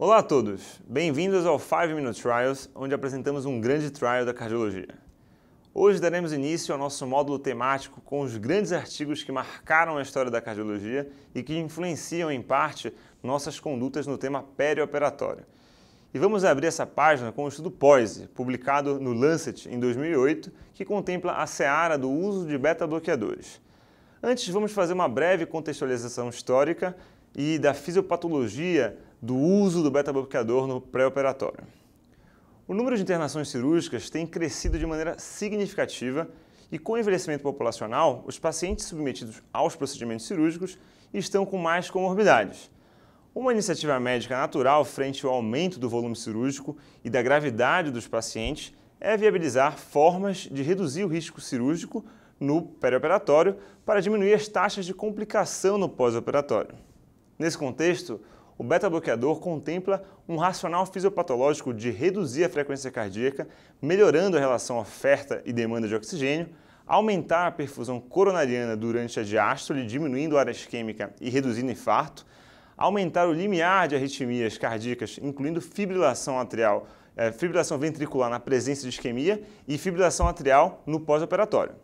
Olá a todos, bem-vindos ao 5 Minute Trials, onde apresentamos um grande trial da cardiologia. Hoje daremos início ao nosso módulo temático com os grandes artigos que marcaram a história da cardiologia e que influenciam em parte nossas condutas no tema perioperatório. E vamos abrir essa página com o estudo POISE, publicado no Lancet em 2008, que contempla a seara do uso de beta-bloqueadores. Antes, vamos fazer uma breve contextualização histórica e da fisiopatologia do uso do beta-bloqueador no pré-operatório. O número de internações cirúrgicas tem crescido de maneira significativa e, com o envelhecimento populacional, os pacientes submetidos aos procedimentos cirúrgicos estão com mais comorbidades. Uma iniciativa médica natural frente ao aumento do volume cirúrgico e da gravidade dos pacientes é viabilizar formas de reduzir o risco cirúrgico no perioperatório para diminuir as taxas de complicação no pós-operatório. Nesse contexto, o beta-bloqueador contempla um racional fisiopatológico de reduzir a frequência cardíaca, melhorando a relação oferta e demanda de oxigênio, aumentar a perfusão coronariana durante a diástole, diminuindo a área isquêmica e reduzindo infarto, aumentar o limiar de arritmias cardíacas, incluindo fibrilação atrial, fibrilação ventricular na presença de isquemia e fibrilação atrial no pós-operatório.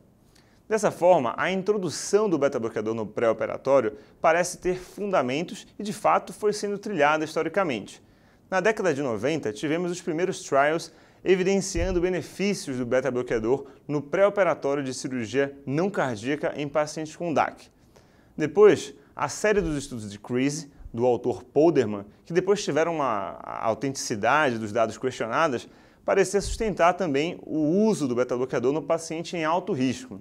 Dessa forma, a introdução do beta-bloqueador no pré-operatório parece ter fundamentos e, de fato, foi sendo trilhada historicamente. Na década de 90, tivemos os primeiros trials evidenciando benefícios do beta-bloqueador no pré-operatório de cirurgia não cardíaca em pacientes com DAC. Depois, a série dos estudos de CREASE, do autor Polderman, que depois tiveram a autenticidade dos dados questionadas, parecia sustentar também o uso do beta-bloqueador no paciente em alto risco.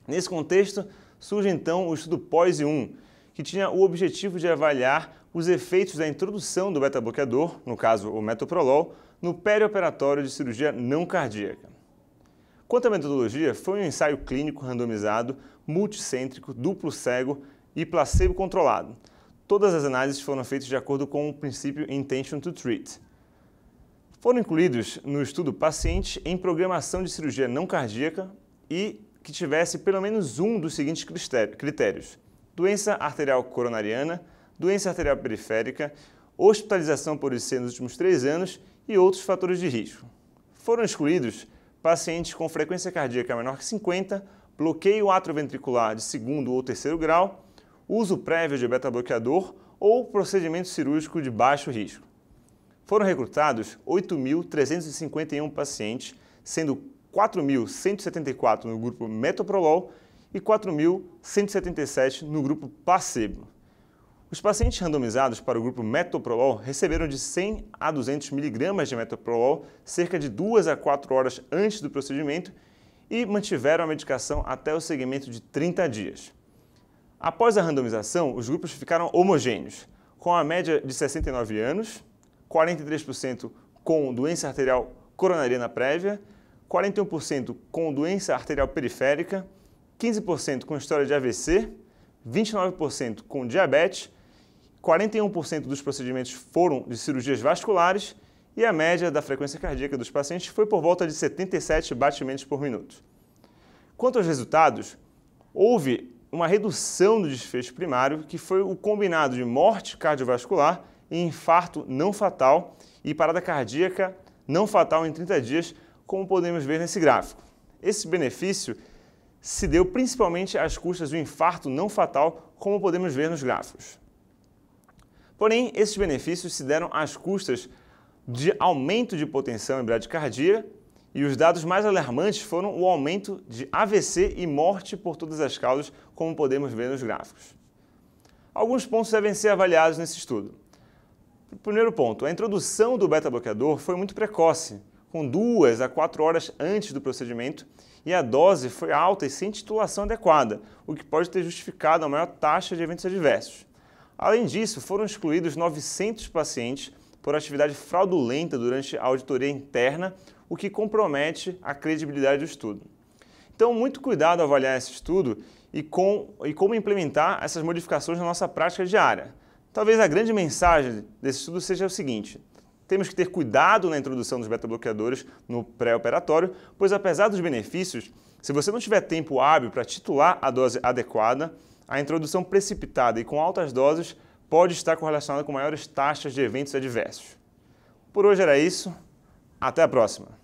Nesse contexto, surge então o estudo POISE 1, que tinha o objetivo de avaliar os efeitos da introdução do beta-bloqueador, no caso o metoprolol, no perioperatório de cirurgia não cardíaca. Quanto à metodologia, foi um ensaio clínico randomizado, multicêntrico, duplo cego e placebo controlado. Todas as análises foram feitas de acordo com o princípio Intention to Treat. Foram incluídos no estudo pacientes em programação de cirurgia não cardíaca e que tivesse pelo menos um dos seguintes critérios: doença arterial coronariana, doença arterial periférica, hospitalização por IC nos últimos 3 anos e outros fatores de risco. Foram excluídos pacientes com frequência cardíaca menor que 50, bloqueio atrioventricular de segundo ou terceiro grau, uso prévio de beta-bloqueador ou procedimento cirúrgico de baixo risco. Foram recrutados 8.351 pacientes, sendo 4.174 no grupo metoprolol e 4.177 no grupo placebo. Os pacientes randomizados para o grupo metoprolol receberam de 100 a 200 mg de metoprolol cerca de 2 a 4 horas antes do procedimento e mantiveram a medicação até o segmento de 30 dias. Após a randomização, os grupos ficaram homogêneos, com a média de 69 anos, 43% com doença arterial coronariana prévia, 41% com doença arterial periférica, 15% com história de AVC, 29% com diabetes, 41% dos procedimentos foram de cirurgias vasculares e a média da frequência cardíaca dos pacientes foi por volta de 77 batimentos por minuto. Quanto aos resultados, houve uma redução do desfecho primário, que foi o combinado de morte cardiovascular e infarto não fatal e parada cardíaca não fatal em 30 dias, como podemos ver nesse gráfico. Esse benefício se deu principalmente às custas do infarto não fatal, como podemos ver nos gráficos. Porém, esses benefícios se deram às custas de aumento de hipotensão e bradicardia, e os dados mais alarmantes foram o aumento de AVC e morte por todas as causas, como podemos ver nos gráficos. Alguns pontos devem ser avaliados nesse estudo. Primeiro ponto, a introdução do beta-bloqueador foi muito precoce, com 2 a 4 horas antes do procedimento, e a dose foi alta e sem titulação adequada, o que pode ter justificado a maior taxa de eventos adversos. Além disso, foram excluídos 900 pacientes por atividade fraudulenta durante a auditoria interna, o que compromete a credibilidade do estudo. Então, muito cuidado ao avaliar esse estudo e como implementar essas modificações na nossa prática diária. Talvez a grande mensagem desse estudo seja o seguinte: temos que ter cuidado na introdução dos beta-bloqueadores no pré-operatório, pois apesar dos benefícios, se você não tiver tempo hábil para titular a dose adequada, a introdução precipitada e com altas doses pode estar correlacionada com maiores taxas de eventos adversos. Por hoje era isso. Até a próxima!